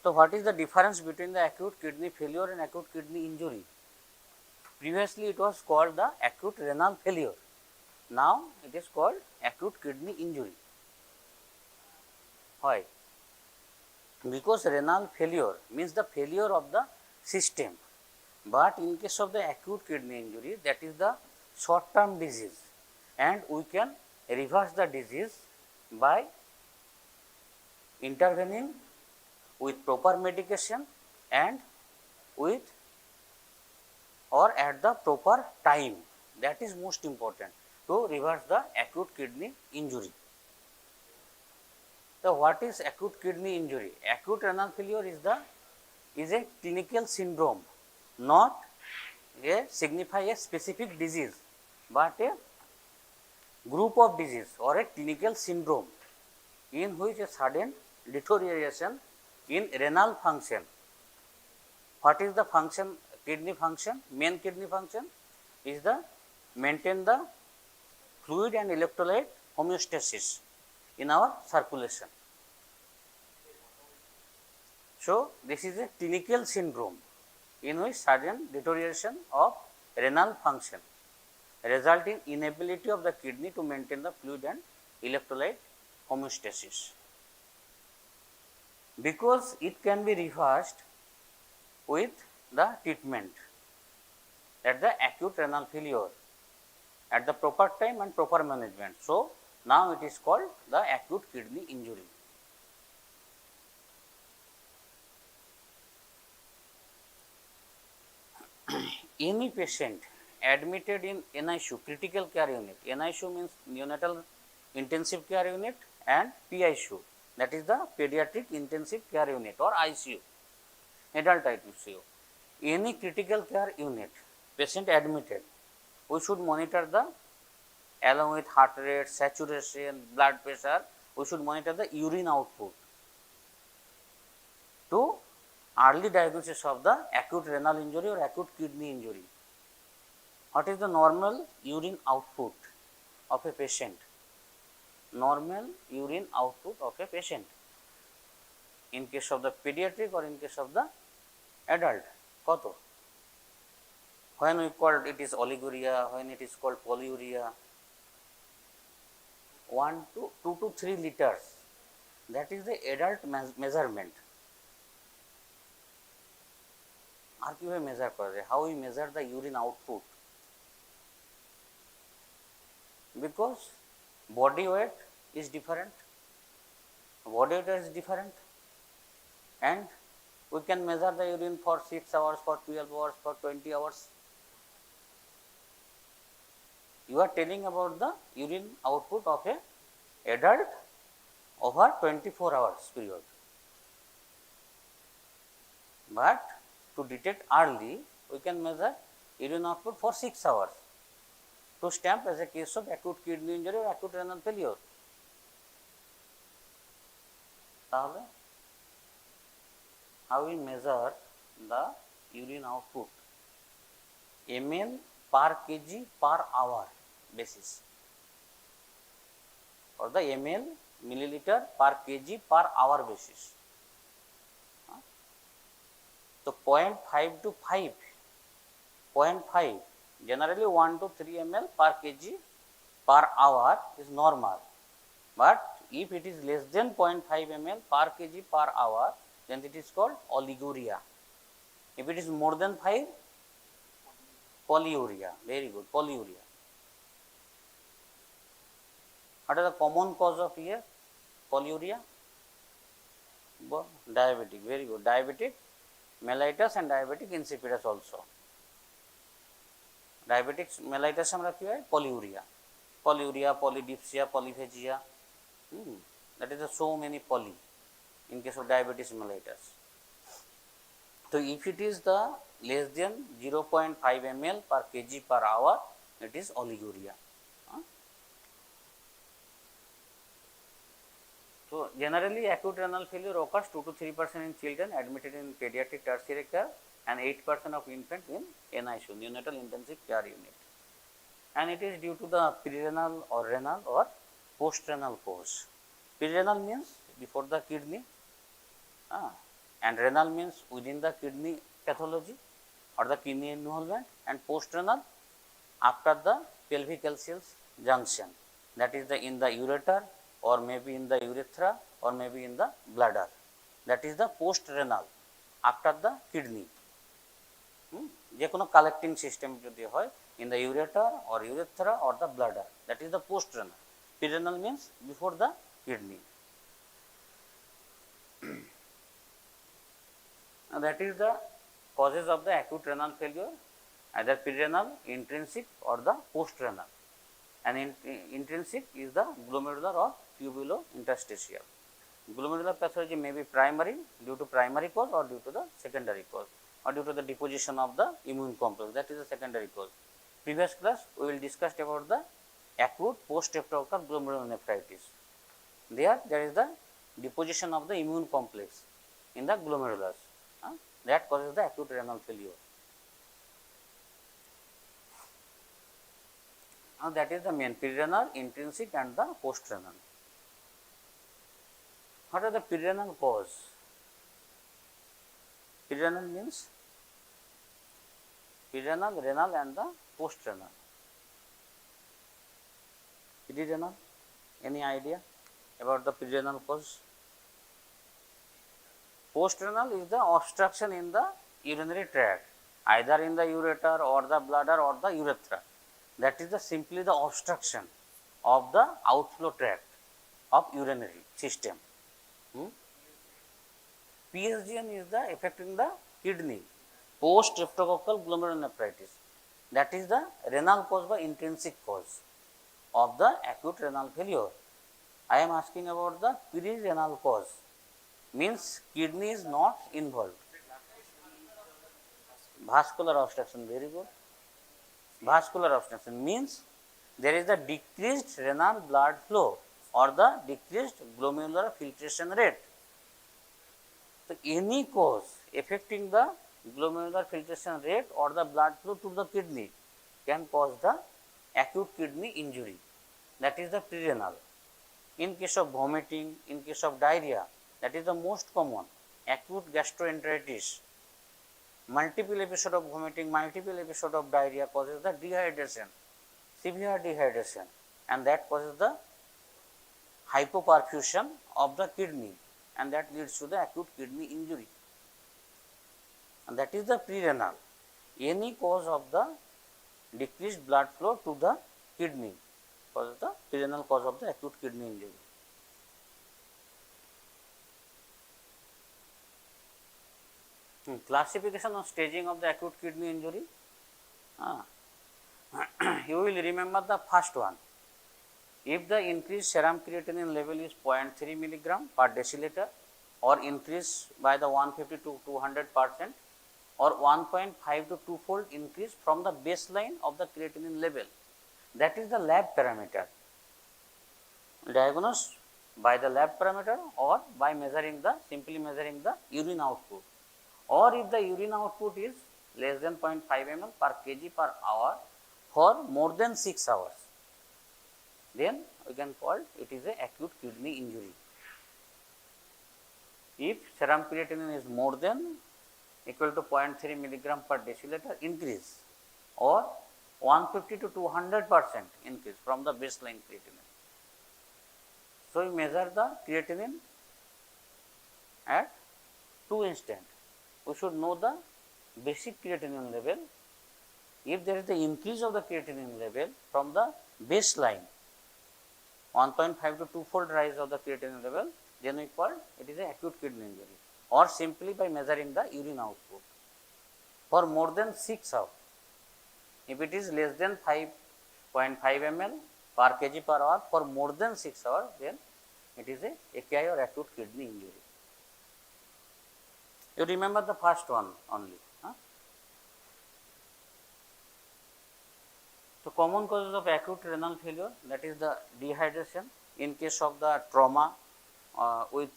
So, what is the difference between the acute kidney failure and acute kidney injury? Previously, it was called the acute renal failure. Now, it is called acute kidney injury. Why? Because renal failure means the failure of the system, but in case of the acute kidney injury, that is the short term disease, and we can reverse the disease by intervening with proper medication and with or at the proper time. That is most important to reverse the acute kidney injury. So, what is acute kidney injury? Acute renal failure is a clinical syndrome, not a signify a specific disease, but a group of disease or a clinical syndrome in which a sudden deterioration in renal function. What is the function? Kidney function, main kidney function is the maintain the fluid and electrolyte homeostasis in our circulation. So, this is a clinical syndrome in which sudden deterioration of renal function resulting inability of the kidney to maintain the fluid and electrolyte homeostasis. Because it can be reversed with the treatment at the acute renal failure at the proper time and proper management. So, now it is called the acute kidney injury. Any patient admitted in NICU, critical care unit, NICU means neonatal intensive care unit, and PICU, that is the pediatric intensive care unit or ICU, adult ICU. Any critical care unit, patient admitted, we should monitor the, along with heart rate, saturation, blood pressure, we should monitor the urine output to early diagnosis of the acute renal injury or acute kidney injury. What is the normal urine output of a patient? Normal urine output of a patient in case of the pediatric or in case of the adult, koto? When we call it is oliguria, when it is called polyuria, 2 to 3 liters, that is the adult measurement. আর কিভাবে measure করা যায়? How we measure the urine output? Because body weight is different, and we can measure the urine for 6 hours, for 12 hours, for 20 hours. You are telling about the urine output of a adult over 24 hours period. But to detect early, we can measure urine output for 6 hours to stamp as a case of acute kidney injury or acute renal failure. তাহলে how we measure the urine output? ml per kg per hour basis, or the ml milliliter per kg per hour basis. So 0.5 to 5, 0.5, generally 1 to 3 ml per kg per hour is normal, but if it is less than 0.5 ml per kg per hour, then it is called oliguria. If it is more than 5, polyuria. Very good, polyuria. What is the common cause of here? Polyuria? Diabetic, very good. Diabetic mellitus and diabetic insipidus also. Diabetic mellitus আমরা কি হয়? Polyuria. Polyuria, polydipsia, polyphagia. That is so many poly in case of diabetes mellitus. So if it is the less than 0.5 ml per kg per hour, it is oliguria. So generally acute renal failure occurs 2 to 3% in children admitted in pediatric tertiary care and 8% of infants in NICU, neonatal intensive care unit. And it is due to the prerenal or renal or post-renal cause. Prerenal means before the kidney, and renal means within the kidney pathology or the kidney involvement, and post-renal after the pelvic calcium junction, that is in the ureter or maybe in the urethra or maybe in the bladder, that is the post-renal after the kidney. যে কোনো collecting system যদি হয় in the ureter or urethra or the bladder, that is the post-renal. Pre-renal means before the kidney. That is the causes of the acute renal failure, either pre-renal, intrinsic or the post-renal. And intrinsic is the glomerular or tubulointerstitial. Glomerular pathology may be primary due to primary cause or due to the secondary cause, or due to the deposition of the immune complex, that is the secondary cause. Previous class we will discuss about the acute post-streptococcal glomerulonephritis. There is the deposition of the immune complex in the glomerulus, that causes the acute renal failure. Now that is the main pre-renal, intrinsic and the post-renal. What are the pre-renal cause? Pre-renal means pre-renal, renal and the post-renal. Pre-renal, any idea about the pre-renal cause? Post-renal is the obstruction in the urinary tract, either in the ureter or the bladder or the urethra. That is simply the obstruction of the outflow tract of urinary system. PSGN is the affecting the kidney, post-streptococcal glomerulonephritis. That is the renal cause by intrinsic cause of the acute renal failure. I am asking about the pre-renal cause, means kidney is not involved. Vascular obstruction, very good. Vascular obstruction means there is the decreased renal blood flow or the decreased glomerular filtration rate. So any cause affecting the glomerular filtration rate or the blood flow to the kidney can cause the acute kidney injury, that is the pre-renal. In case of vomiting, in case of diarrhea, that is the most common. Acute gastroenteritis, multiple episode of vomiting, multiple episode of diarrhea causes the dehydration, severe dehydration, and that causes the hypoperfusion of the kidney, and that leads to the acute kidney injury, and that is the pre-renal. Any cause of the decreased blood flow to the kidney causes the pre-renal cause of the acute kidney injury. Classification or staging of the acute kidney injury. You will remember the first one. If the increased serum creatinine level is 0.3 milligram per deciliter or increase by the 150 to 200% or 1.5 to 2-fold increase from the baseline of the creatinine level, that is the lab parameter. Diagnosed by the lab parameter or by simply measuring the urine output. Or if the urine output is less than 0.5 ml per kg per hour for more than 6 hours, then we can call it is a acute kidney injury. If serum creatinine is more than equal to 0.3 milligram per deciliter increase or 150 to 200% increase from the baseline creatinine. So we measure the creatinine at 2 instants. We should know the basic creatinine level. If there is the increase of the creatinine level from the baseline, 1.5 to 2-fold rise of the creatinine level, then we call it is an acute kidney injury, or simply by measuring the urine output for more than 6 hours. If it is less than 5.5 ml per kg per hour for more than 6 hours, then it is a AKI or acute kidney injury. You remember the first one only. So common causes of acute renal failure, that is the dehydration in case of the trauma with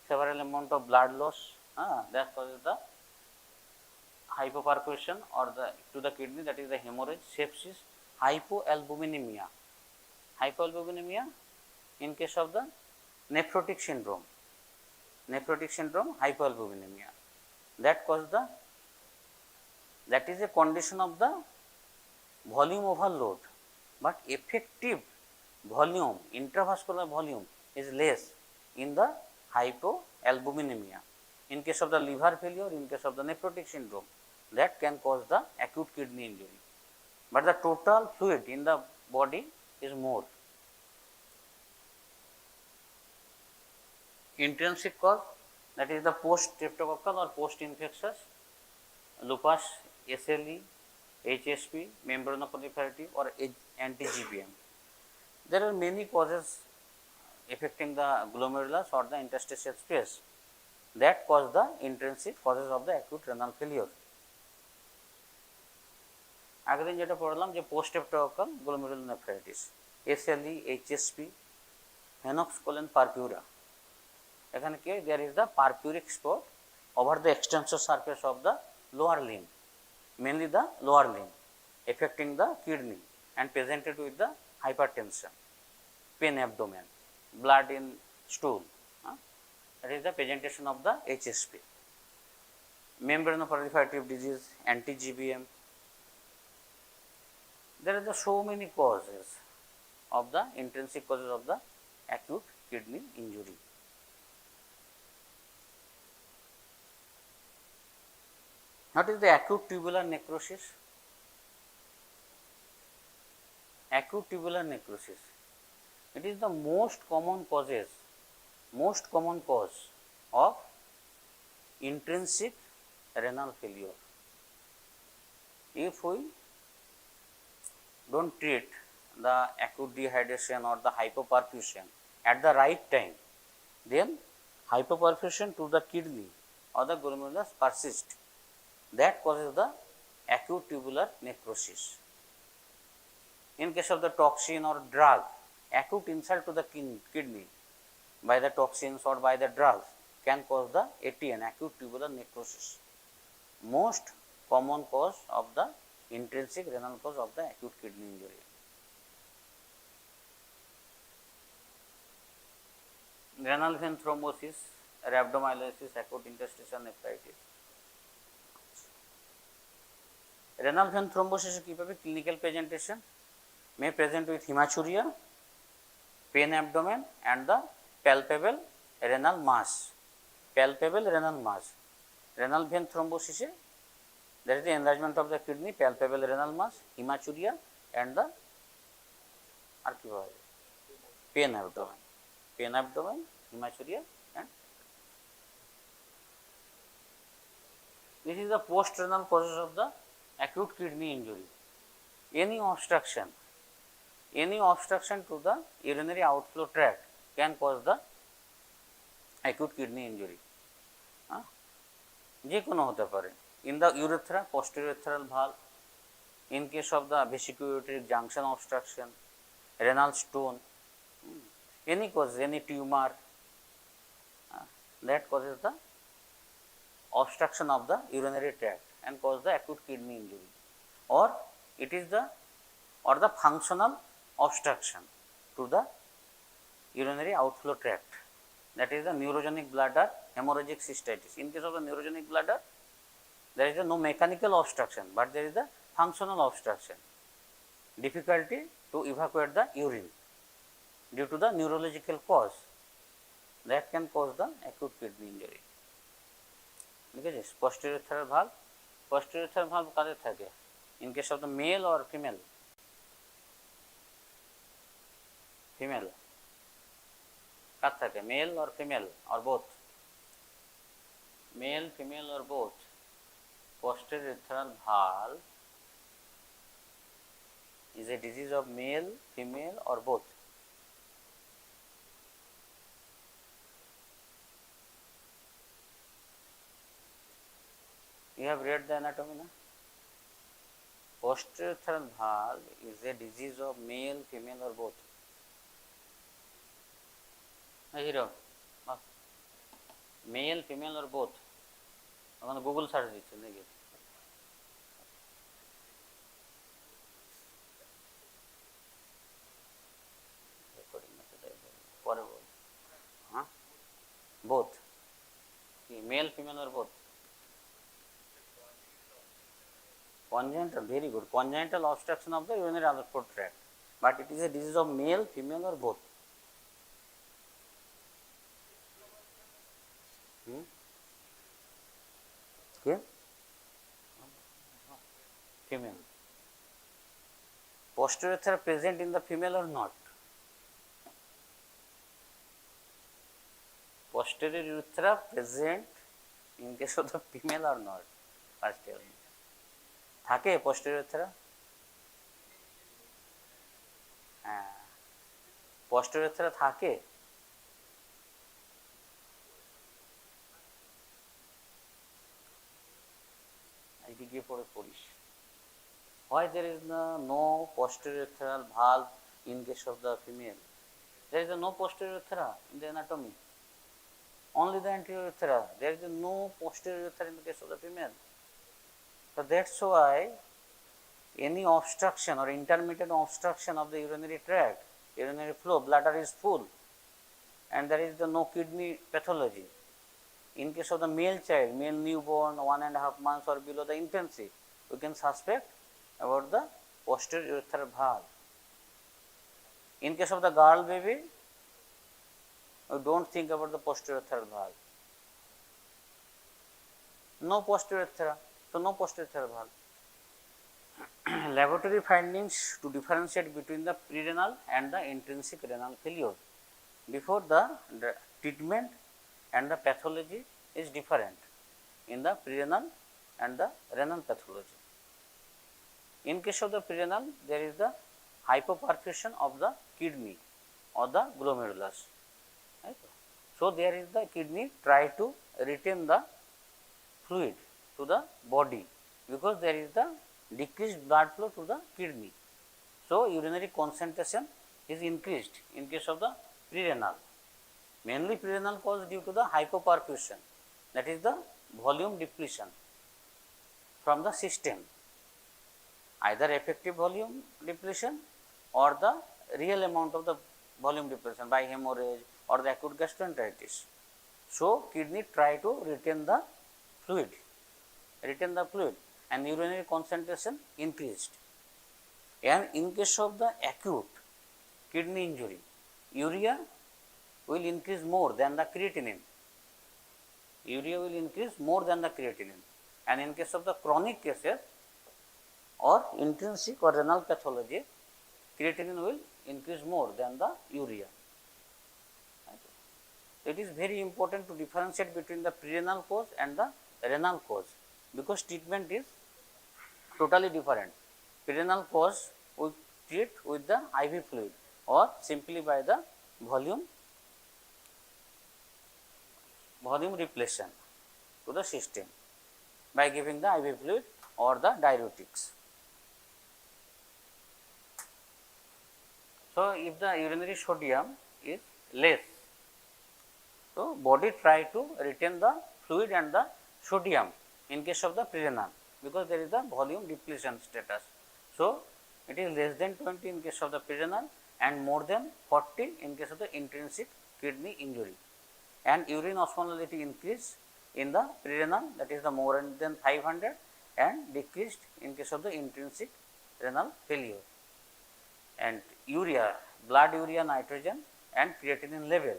several amount of blood loss, that causes the hypoperfusion or to the kidney, that is the hemorrhage, sepsis, hypoalbuminemia. Hypoalbuminemia in case of the nephrotic syndrome. nephrotic syndrome, hypoalbuminemia. That is a condition of the volume overload, but effective volume, intravascular volume is less in the hypoalbuminemia. In case of the liver failure, in case of the nephrotic syndrome, that can cause the acute kidney injury, but the total fluid in the body is more. Intrinsic cause, that is the post-streptococcal or post-infectious, lupus, SLE, HSP, membranoproliferative or anti-GBM. There are many causes affecting the glomerulus or the interstitial space that cause the intrinsic causes of the acute renal failure. আগের দিন যেটা পড়লাম যে post streptococcal glomerulonephritis, SLE, HSP, Henoch's Schonlein purpura, এখানে কি there is the purpuric spot over the extensor surface of the lower limb, mainly the lower limb, affecting the kidney and presented with the hypertension, pain abdomen, blood in stool. That is the presentation of the HSP. Membranoproliferative disease, anti-GBM. There are so many causes of the intrinsic causes of the acute kidney injury. What is the acute tubular necrosis? Acute tubular necrosis, it is the most common cause of intrinsic renal failure. If we don't treat the acute dehydration or the hypoperfusion at the right time, then hypoperfusion to the kidney or the glomerulus persist. That causes the acute tubular necrosis. In case of the toxin or drug, acute insult to the kidney by the toxins or by the drugs can cause the ATN, acute tubular necrosis. Most common cause of the intrinsic renal cause of the acute kidney injury. Renal vein thrombosis, rhabdomyolysis, acute interstitial nephritis. Renal vein thrombosis is clinical presentation, may present with hematuria, pain abdomen and the palpable renal mass. Palpable renal mass. Renal vein thrombosis, there is the enlargement of the kidney, palpable renal mass, hematuria and the pain abdomen. Pain abdomen, hematuria and this is the post-renal causes of the acute kidney injury. Any obstruction to the urinary outflow tract can cause the acute kidney injury. যে কোনো হতে পারে, in the urethra, posterior valve, in case of the vesico-ureteric junction obstruction, renal stone, any cause, any tumor, that causes the obstruction of the urinary tract and cause the acute kidney injury, or it is the functional obstruction to the urinary outflow tract, that is the neurogenic bladder hemorrhagic cystitis. In case of the neurogenic bladder, there is no mechanical obstruction, but there is the functional obstruction, difficulty to evacuate the urine due to the neurological cause, that can cause the acute kidney injury. Okay, posterior valve. Posterior valve কাদের থাকে? In case of the male or female? Female. কার থাকে? Male or female or both? Male, female or both? Posterior valve is a disease of male, female or both. You have read the anatomy, na? Posterior valve is a disease of male, female or both. Hero, male, female or both. ওখানে Google search দিচ্ছেন নাকি? পরে বল। হ্যাঁ, both. Male, female or both? Congenital, very good. Congenital obstruction of the urinary outflow tract. But it is a disease of male, female or both? Okay. Female. Posterior urethra present in the female or not? Posterior urethra present in case of the female or not? First tell me. থাকে posterior urethra? হ্যাঁ, posterior urethra থাকে? এদিকে পড়ে পড়িস। Why there is no posterior urethral valve in case of the female? There is no posterior urethra in the anatomy. Only the anterior urethra. There is no posterior urethra in the case of the female. So that's why any obstruction or intermittent obstruction of the urinary tract, urinary flow, bladder is full, and there is no kidney pathology. In case of the male child, male newborn, 1.5 months or below the infancy, we can suspect about the posterior urethral valve. In case of the girl baby, we don't think about the posterior urethral valve. No posterior urethra, so no posterior urethral valve. Laboratory findings to differentiate between the prerenal and the intrinsic renal failure before the treatment and the pathology is different in the prerenal and the renal pathology. In case of the prerenal, there is the hypoperfusion of the kidney or the glomerulus. Right? So there is the kidney try to retain the fluid to the body because there is the decreased blood flow to the kidney. So urinary concentration is increased in case of the prerenal. Mainly prerenal cause due to the hypoperfusion, that is the volume depletion from the system, either effective volume depletion or the real amount of the volume depletion by hemorrhage or the acute gastroenteritis. So kidney try to retain the fluid and urinary concentration increased. And in case of the acute kidney injury, urea will increase more than the creatinine. And in case of the chronic cases or intrinsic or renal pathology, creatinine will increase more than the urea. It is very important to differentiate between the prerenal cause and the renal cause because treatment is totally different. Prerenal cause we treat with the IV fluid or simply by the volume repletion to the system by giving the IV fluid or the diuretics. So if the urinary sodium is less, so body try to retain the fluid and the sodium in case of the prerenal because there is the volume depletion status. So it is less than 20 in case of the prerenal and more than 40 in case of the intrinsic kidney injury. And urine osmolality increase in the prerenal, that is the more than 500, and decreased in case of the intrinsic renal failure. And urea, blood urea nitrogen and creatinine level,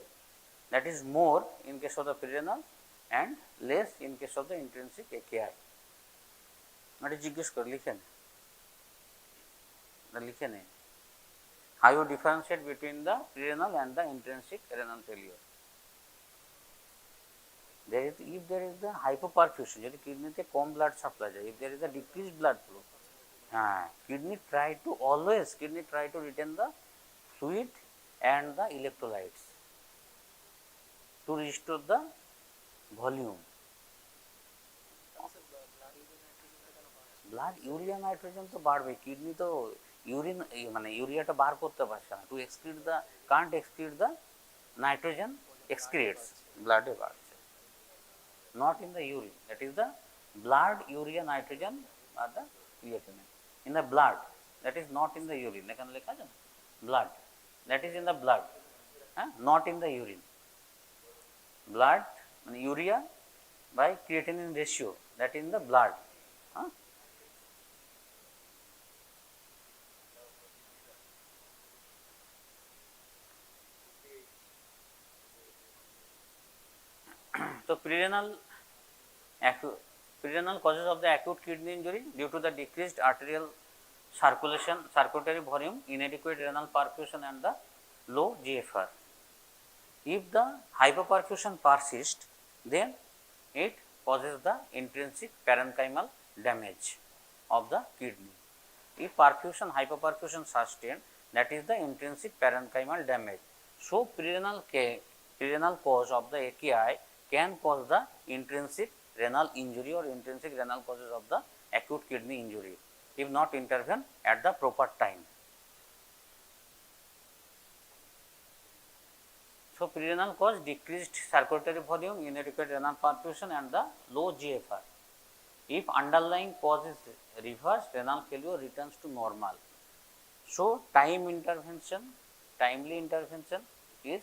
that is more in case of the prerenal and less in case of the intrinsic AKI. মানে জিজ্ঞেস কর লিখে নে how you differentiate between the prerenal and the intrinsic renal failure. If there is the hypoperfusion, যদি কিডনিতে কম blood supply যায়, if there is a decreased blood flow, kidney try to retain the fluid and the electrolytes to restore the volume. Blood urea nitrogen তো বাড়বে, kidney তো urine মানে ইউরিয়াটা বার করতে পারছে না, to excrete the can't excrete the nitrogen excretes, ব্লাডে বাড়ছে, not in the urine, that is the blood urea nitrogen আর the creatinine in the blood, that is not in the urine, এখানে লেখা আছে না blood, that is in the blood, not in the urine. Blood মানে urea by creatinine ratio, that in the blood. Huh? So prerenal causes of the acute kidney injury due to the decreased arterial circulatory volume, inadequate renal perfusion and the low GFR. If the hypoperfusion persists, then it causes the intrinsic parenchymal damage of the kidney. If hypoperfusion sustained, that is the intrinsic parenchymal damage. So, prerenal cause of the AKI can cause the intrinsic renal injury or intrinsic renal causes of the acute kidney injury if not intervened at the proper time. So, prerenal cause decreased circulatory volume, inadequate renal perfusion and the low GFR. If underlying cause is reversed, renal failure returns to normal. So, timely intervention is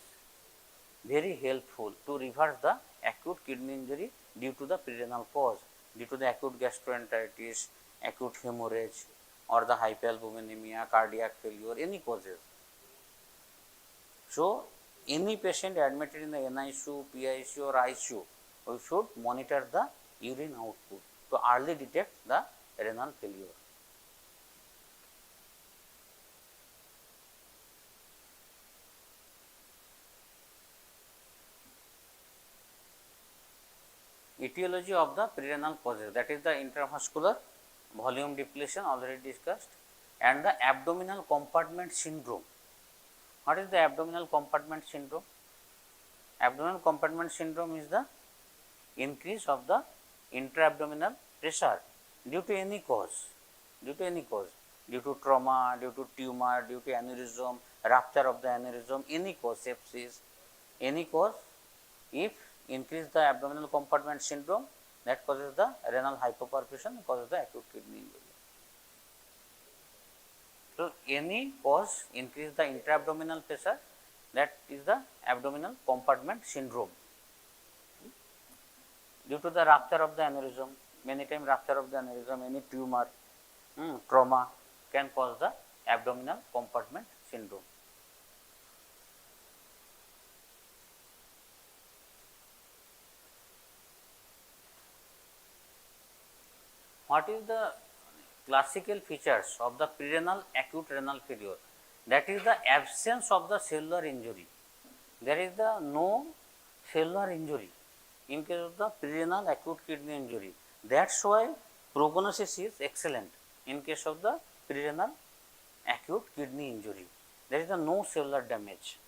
very helpful to reverse the acute kidney injury due to the prerenal cause, due to the acute gastroenteritis, acute hemorrhage or the hypoalbuminemia, cardiac failure, any causes. So, any patient admitted in the NICU, PICU or ICU, we should monitor the urine output to early detect the renal failure. Etiology of the prerenal causes, that is the intravascular volume depletion already discussed, and the abdominal compartment syndrome. What is the abdominal compartment syndrome? Abdominal compartment syndrome is the increase of the intra-abdominal pressure due to any cause, due to trauma, due to tumor, due to aneurysm, rupture of the aneurysm, any cause, sepsis, any cause. If increase the abdominal compartment syndrome, that causes the renal hypoperfusion, causes the acute kidney injury. So, any cause increase the intra-abdominal pressure, that is the abdominal compartment syndrome. Due to the rupture of the aneurysm, many times rupture of the aneurysm, any tumor, trauma can cause the abdominal compartment syndrome. What is the classical features of the prerenal acute renal failure? That is the absence of the cellular injury. There is no cellular injury in case of the prerenal acute kidney injury. That's why prognosis is excellent in case of the prerenal acute kidney injury. There is no cellular damage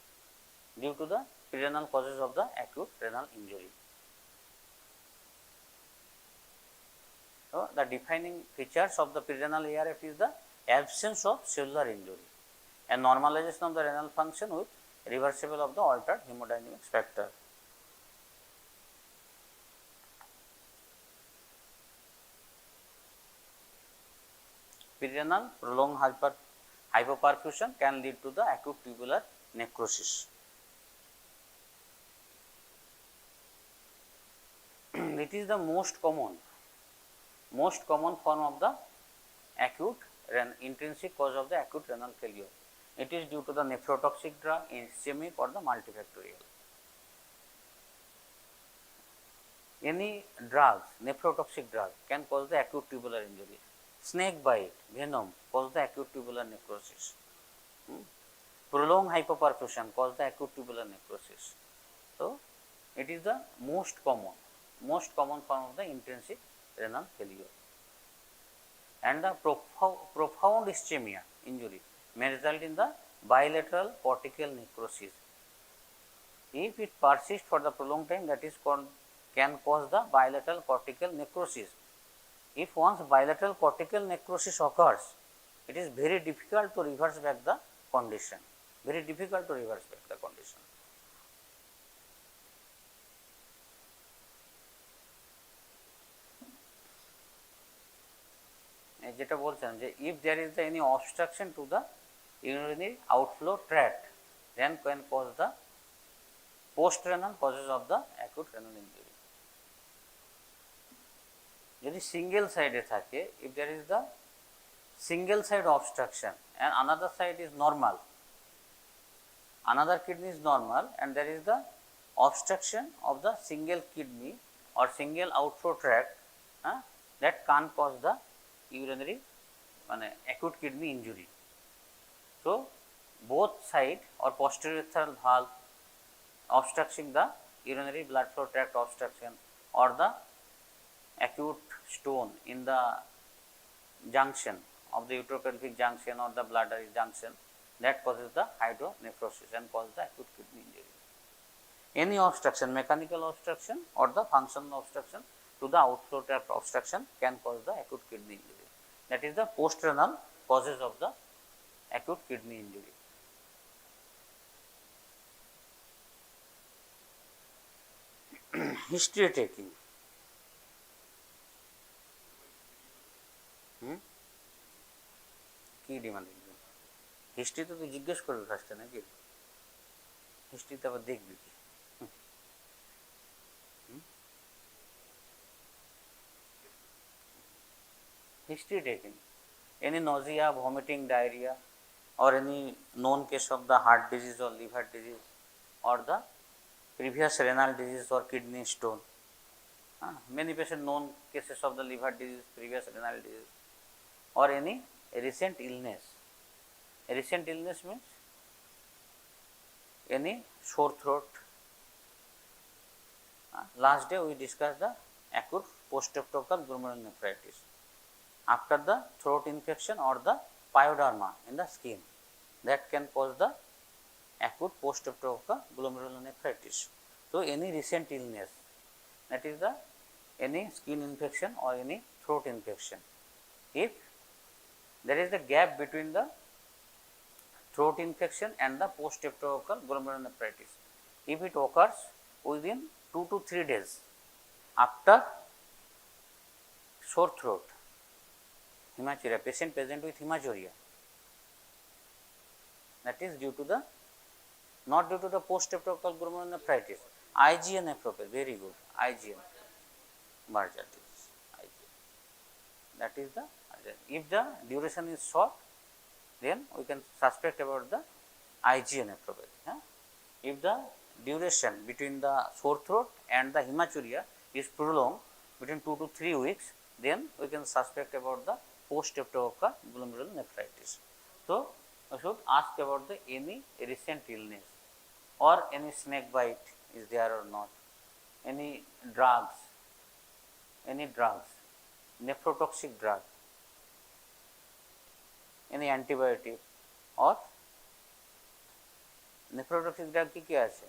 due to the prerenal causes of the acute renal injury. So, the defining features of the prerenal ARF is the absence of cellular injury and normalization of the renal function with reversible of the altered hemodynamics factor. Prerenal prolonged hypoperfusion can lead to the acute tubular necrosis. It is the most common form of the acute intrinsic cause of the acute renal failure. It is due to the nephrotoxic drug, ischemic or the multifactorial. Any drugs, nephrotoxic drug can cause the acute tubular injury. Snake bite, venom cause the acute tubular necrosis. Prolonged hypoperfusion cause the acute tubular necrosis. So, it is the most common form of the intrinsic renal failure. And the profound ischemia injury may result in the bilateral cortical necrosis. If it persists for the prolonged time, that is can cause the bilateral cortical necrosis. If once bilateral cortical necrosis occurs, it is very difficult to reverse back the condition. যেটা বলছেন যে if there is any obstruction to the urinary outflow tract, then can cause the post renal causes of the acute renal injury. যদি single সাইডে থাকে, if there is the single side obstruction and another side is normal, another kidney is normal and there is the obstruction of the single kidney or single outflow tract, that can cause the urinary acute kidney injury. So both side or posterior valve obstructing the urinary blood flow tract obstruction or the acute stone in the junction of the uteropelvic junction or the bladder junction, that causes the hydronephrosis and causes the acute kidney injury. Any obstruction, mechanical obstruction or the functional obstruction to the outflow tract obstruction can cause the acute kidney injury. That is the post-renal causes of the acute kidney injury. History taking. কি demand? History তো তুই জিজ্ঞেস করবি ফার্স্টে নাকি? হিস্ট্রিতে আবার দেখবি কি? History taking. Any nausea, vomiting, diarrhea or any known case of the heart disease or liver disease or the previous renal disease or kidney stone. Many patient known cases of the liver disease, previous renal disease or any recent illness. Recent illness means any sore throat. Last day we discussed the acute post-streptococcal glomerulonephritis after the throat infection or the pyoderma in the skin, that can cause the acute post-streptococcal glomerulonephritis. So any recent illness, that is the any skin infection or any throat infection, if there is the gap between the throat infection and the post-streptococcal glomerulonephritis, if it occurs within 2 to 3 days after sore throat, hematuria, patient present with hematuria, that is due to the, not due to the post-streptococcal glomerulonephritis. IgA nephropathy, very good, IgA, Barger disease, IgA. That is the, if the duration is short, then we can suspect about the IgA nephropathy. If the duration between the sore throat and the hematuria is prolonged between 2 to 3 weeks, then we can suspect about the post-streptococcal glomerulonephritis. So we should ask about the any recent illness or any snake bite is there or not, any drugs, nephrotoxic drug, any antibiotic or nephrotoxic drug কি আছে?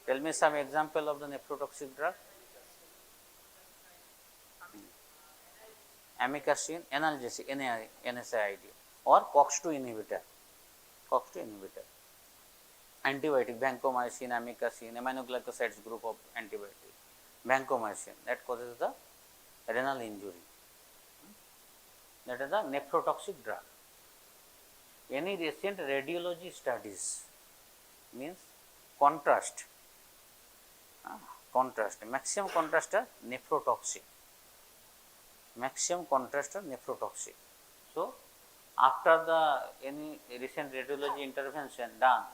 Tell me some example of the nephrotoxic drug. Amikacin, analgesic, NSAID or COX-2 inhibitor. Antibiotic, vancomycin, amikacin, aminoglycosides group of antibiotic. Vancomycin, that causes the renal injury. That is the nephrotoxic drug. Any recent radiology studies means contrast, maximum contrast are nephrotoxic. So after the any recent radiology intervention done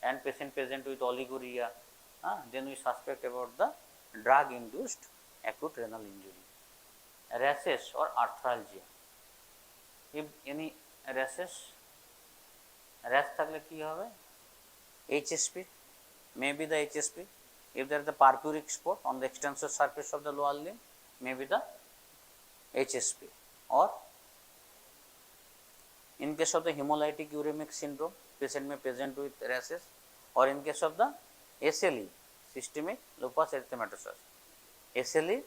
and patient present with oliguria, then we suspect about the drug induced acute renal injury. Rashes or arthralgia, if any rash থাকলে কি হবে? HSP, maybe the HSP. If there is a purpuric spot on the extensor surface of the lower limb, maybe the HSP. Or in case of the hemolytic uremic syndrome, patient may present with rashes, or in case of the SLE, systemic lupus erythematosus, SLE,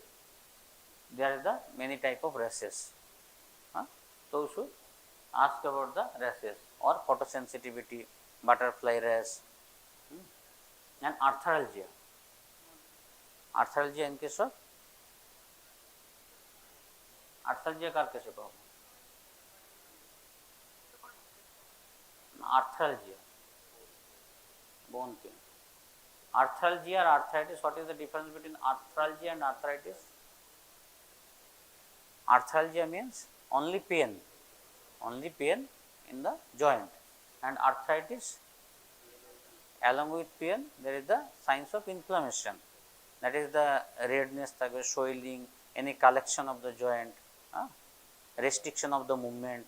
there is the many type of rashes. So we should ask about the rashes or photosensitivity, butterfly rash, and arthralgia. In case of arthralgia কার কেসে পাবো? Arthralgia, bone pain. Arthralgia or arthritis, what is the difference between arthralgia and arthritis? Arthralgia means only pain in the joint, and arthritis along with pain there is the signs of inflammation, that is the redness, swelling, any collection of the joint, restriction of the movement,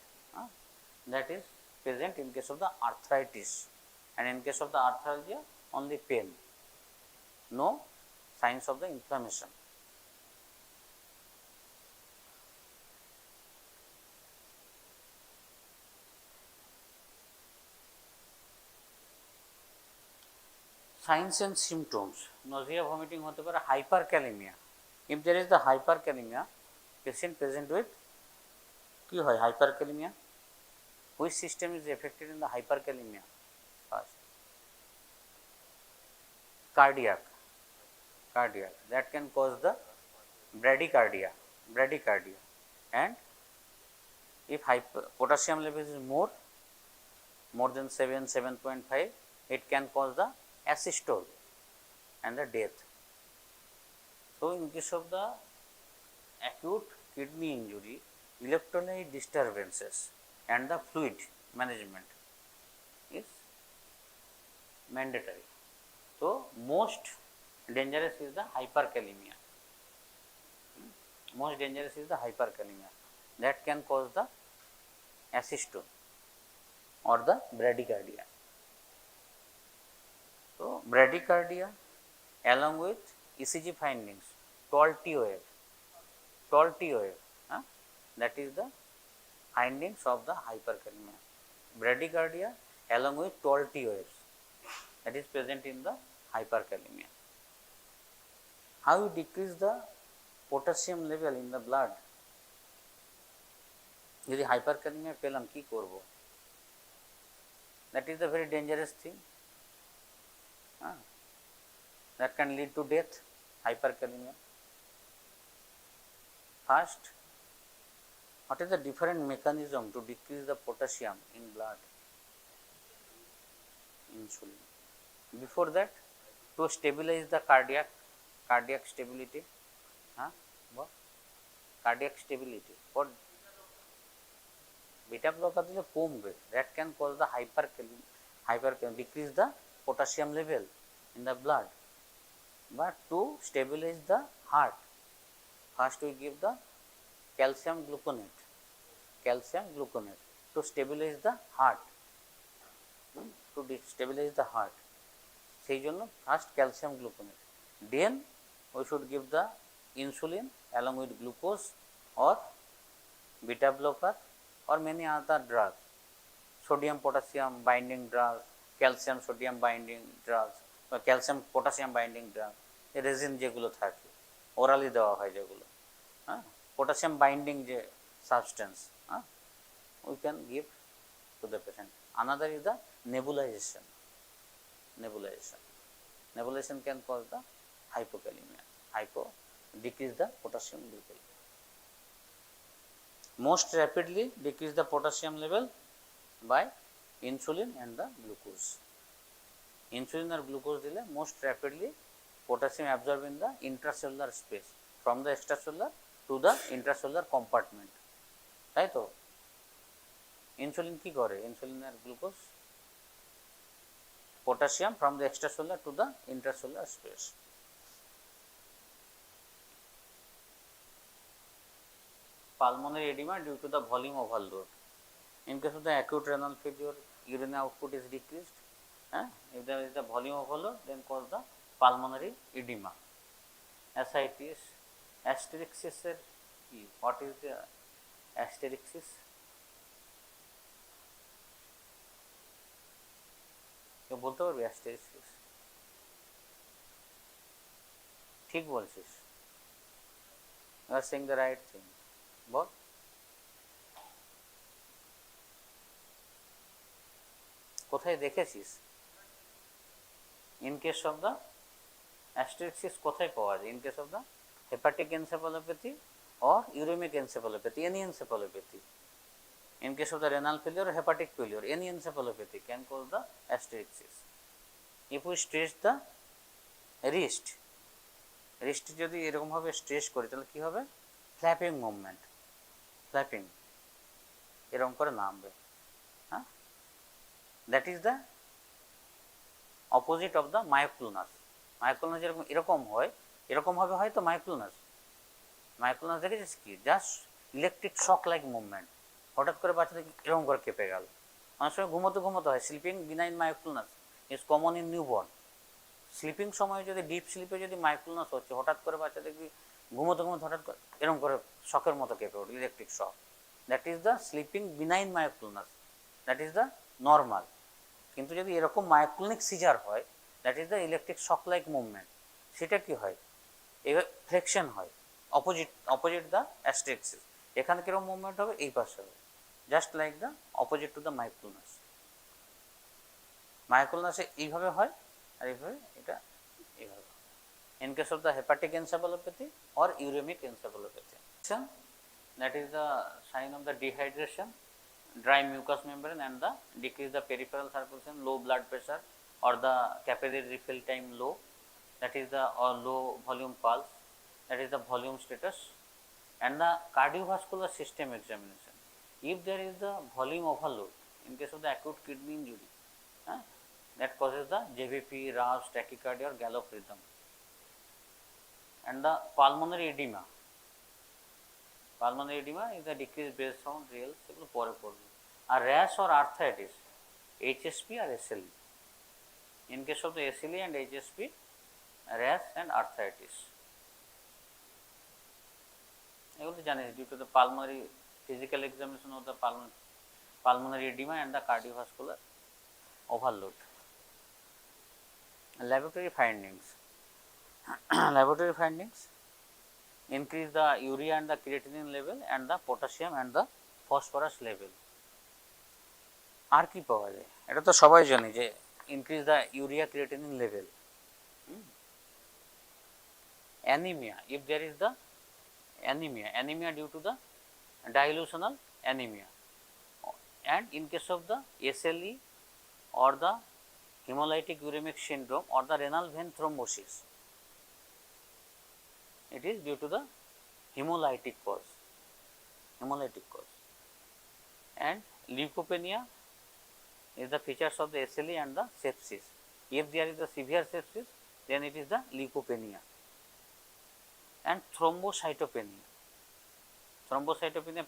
that is present in case of the arthritis, and in case of the arthralgia only pain, no signs of the inflammation. Signs and symptoms, nausea, vomiting hote pare, hyperkalemia. If there is the hyperkalemia, patient present with ki hoy hyperkalemia, which system is affected in the hyperkalemia? First, cardiac, that can cause the bradycardia, and if potassium level is more than 7.5, it can cause the asystole and the death. So in case of the acute kidney injury, electrolyte disturbances and the fluid management is mandatory. So most dangerous is the hyperkalemia. That can cause the asystole or the bradycardia. So bradycardia along with ECG findings, tall T wave, that is the findings of the hyperkalemia. Bradycardia along with tall T waves, that is present in the hyperkalemia. How you decrease the potassium level in the blood? যদি hyperkalemia পেলাম কি করব? That is the very dangerous thing. That can lead to death, hyperkalemia. First, what is the different mechanism to decrease the potassium in blood? Insulin. Before that, to stabilize the cardiac stability, cardiac stability, for beta blocker dile কমবে, that can cause the hyperkalemia, decrease the potassium level in the blood. But to stabilize the heart, first we give the calcium gluconate to stabilize the heart, সেই জন্য first calcium gluconate, then we should give the insulin along with glucose or beta blocker or many other drugs, sodium potassium binding drugs, calcium sodium binding drugs, or calcium potassium binding drug, resin যেগুলো থাকে orally দেওয়া হয়, যেগুলো potassium binding যে substance, we can give to the patient. Another is the nebulization. Nebulization can cause the hypokalemia, decrease the potassium level. Most rapidly decrease the potassium level by insulin and the glucose. Insulin or glucose dile most rapidly potassium absorbed in the intracellular space from the extracellular to the intracellular compartment. তাই তো insulin কি করে? Insulin আর glucose potassium from the extracellular to the intracellular space. Pulmonary edema due to the volume overload. In case of the acute renal failure, urine output is decreased. If there is the volume overload, then cause the pulmonary edema. Ascites, asterixis. What is the asterixis? কেউ বলতে পারবে অ্যাস্টেরিক্সিস? ঠিক বলছিস, you are saying the right thing. বল। কোথায় দেখেছিস? in case of the asterixis কোথায় পাওয়া যায়? in case of the hepatic encephalopathy or uremic encephalopathy, any encephalopathy. In case of the renal failure or hepatic failure, any encephalopathy can cause the asterixis. If we stretch the wrist যদি এরকম ভাবে stretch করি তাহলে কি হবে? Flapping movement, flapping এরকম করে নামবে, হ্যাঁ, that is the opposite of the myoclonus. Myoclonus যেরকম এরকম হয়, এরকমভাবে হয় তো মায়োক্লোনাস। মায়োক্লোনাস দেখেছিস কি, just electric shock like movement, হঠাৎ করে বাচ্চাদের এরকম করে কেঁপে গেল। অনেক সময় ঘুমোতে ঘুমোতে হয়। Sleeping benign myoclonus is common in newborn. Sleeping সময় যদি ডিপ স্লিপে যদি মায়োক্লোনাস হচ্ছে, হঠাৎ করে বাচ্চা দেখবি ঘুমোতে ঘুমোতে হঠাৎ করে এরকম করে শকের মতো কেঁপে ওঠে, electric shock. That is the sleeping benign myoclonus, that is the normal. কিন্তু যদি এরকম মায়োক্লোনিক সিজার হয়, that is the electric shock like movement, সেটা কি হয়, এবার ফ্লেকশন হয়, অপোজিট দ্য অ্যাস্টেক্সিস। এখানে কীরকম মুভমেন্ট হবে, এই পাশে হবে, just like the opposite to the myoclonus. মায়োক্লোনাসে এইভাবে হয়, আর এইভাবে এটা এইভাবে। In case of the hepatic encephalopathy or uremic encephalopathy, that is the sign of the dehydration, dry mucous membrane and the decrease the peripheral circulation, low blood pressure or the capillary refill time low, that is the or low volume pulse, that is the volume status, and the cardiovascular system examination. If there is the volume overload in case of the acute kidney injury, that causes the JVP, RAS, tachycardia or gallop rhythm, and the pulmonary edema. Pulmonary edema is the decreased bass sound, real, সেগুলো পরে পড়বে। আর rash or arthritis, HSP or SLE. In case of the SLE and HSP, rash and arthritis. এগুলো জানিস, due to the pulmonary physical examination of the pulmonary edema and the cardiovascular overload. Laboratory findings. Laboratory findings: increase the urea and the creatinine level and the potassium and the phosphorus level. আর কি পাওয়া যায়, এটা তো সবাই জানে যে increase the urea creatinine level. Anemia, if there is the anemia due to the dilutional anemia, and in case of the SLE or the hemolytic uremic syndrome or the renal vein thrombosis, it is due to the hemolytic cause, and leukopenia is the features of the SLE and the sepsis. If there is the severe sepsis, then it is the leukopenia. And thrombocytopenia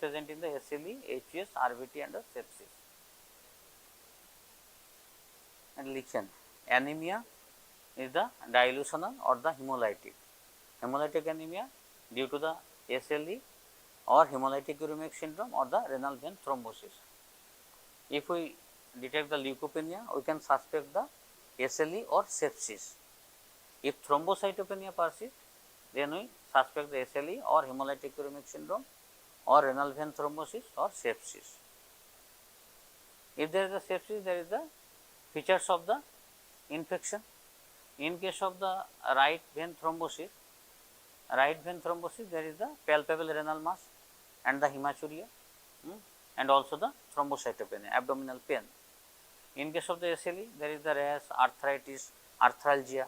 present in the SLE, HUS, RVT and the sepsis. And lichen, anemia is the dilutional or the hemolytic anemia due to the SLE or hemolytic uremic syndrome or the renal vein thrombosis. If we detect the leukopenia, we can suspect the SLE or sepsis. If thrombocytopenia persists, then we suspect the SLE or hemolytic uremic syndrome or renal vein thrombosis or sepsis. If there is a sepsis, there is the features of the infection. In case of the right vein thrombosis, there is the palpable renal mass and the hematuria, and also the thrombocytopenia, abdominal pain. In case of the SLE, there is the rash, arthritis, arthralgia,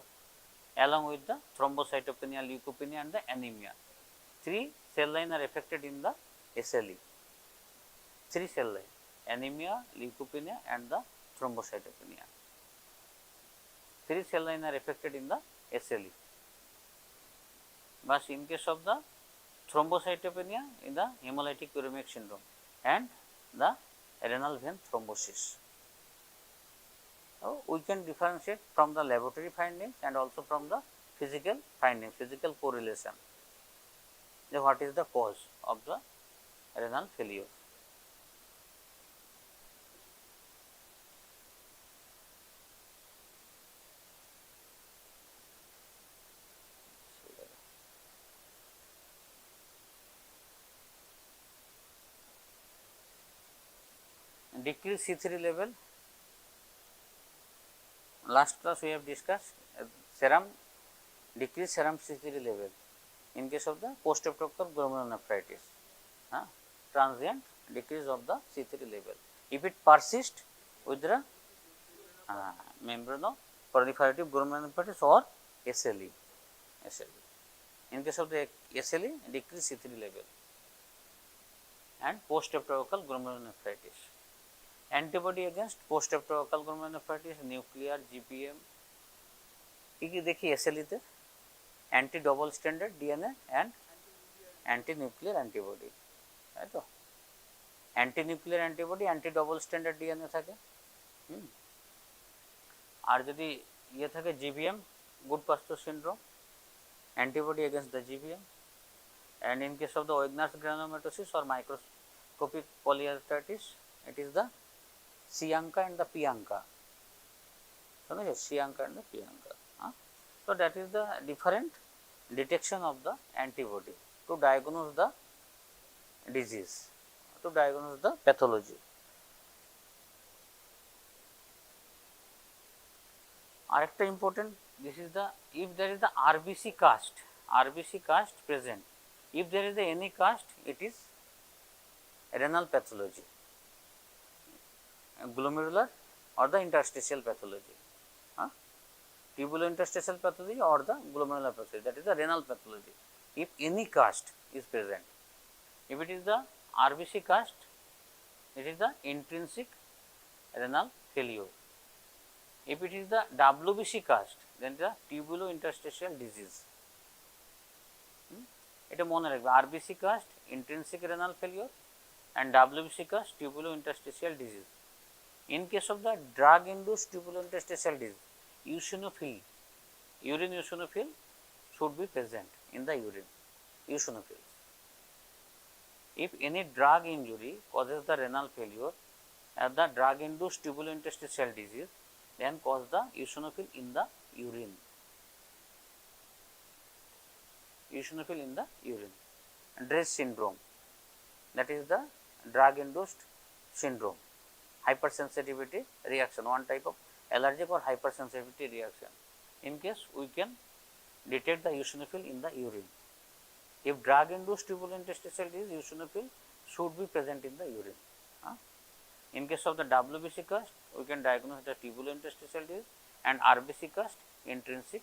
along with the thrombocytopenia, leukopenia and the anemia. 3 cell lines are affected in the SLE. 3 cell lines: anemia, leukopenia and the thrombocytopenia. 3 cell lines are affected in the SLE. But in case of the thrombocytopenia, in the hemolytic uremic syndrome and the renal vein thrombosis. So we can differentiate from the laboratory findings and also from the physical findings, physical correlation, what is the cause of the renal failure. Decrease C3 level. Last class we have discussed serum, decrease serum C3 level in case of the post-obstructive glomerulonephritis, transient decrease of the C3 level. If it persists with the membranoproliferative glomerulonephritis or SLE. In case of the SLE, decrease C3 level. and post-streptococcal glomerulonephritis. Antibody against post-streptococcal glomerulonephritis, nuclear, GPM, কি দেখি SLE তে anti double standard DNA and anti nuclear antibody, তাই তো? Anti nuclear antibody, anti double standard DNA থাকে। আর যদি ইয়ে থাকে GBM, good পাস্তুর syndrome, antibody against the GBM, and in case of the Wegener's granulomatosis or microscopic polyarthritis, it is the C-ANCA and the P-ANCA. C-ANCA and the P-ANCA. So that is the different detection of the antibody to diagnose the disease, to diagnose the pathology. Arekta important, this is the, if there is the RBC cast present, if there is any cast, it is renal pathology, glomerular or the interstitial pathology, tubulointerstitial pathology or the glomerular pathology, that is the renal pathology. If any cast is present, if it is the RBC cast, it is the intrinsic renal failure. If it is the WBC cast, then the tubulointerstitial disease. এটা মনে রাখবে, RBC cast intrinsic renal failure and WBC cast tubulointerstitial disease. In case of the drug induced tubulointerstitial disease, eosinophil, urine eosinophil should be present in the urine, eosinophils. If any drug injury causes the renal failure and the drug induced tubulointerstitial disease, then cause the eosinophil in the urine, eosinophil in the urine. Dress syndrome, that is the drug induced syndrome, hypersensitivity reaction, one type of allergic or hypersensitivity reaction. In case we can detect the eosinophil in the urine. If drug induced tubulointerstitial disease, eosinophil should be present in the urine. In case of the WBC cast, we can diagnose the tubulointerstitial disease, and RBC cast intrinsic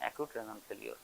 acute renal failure.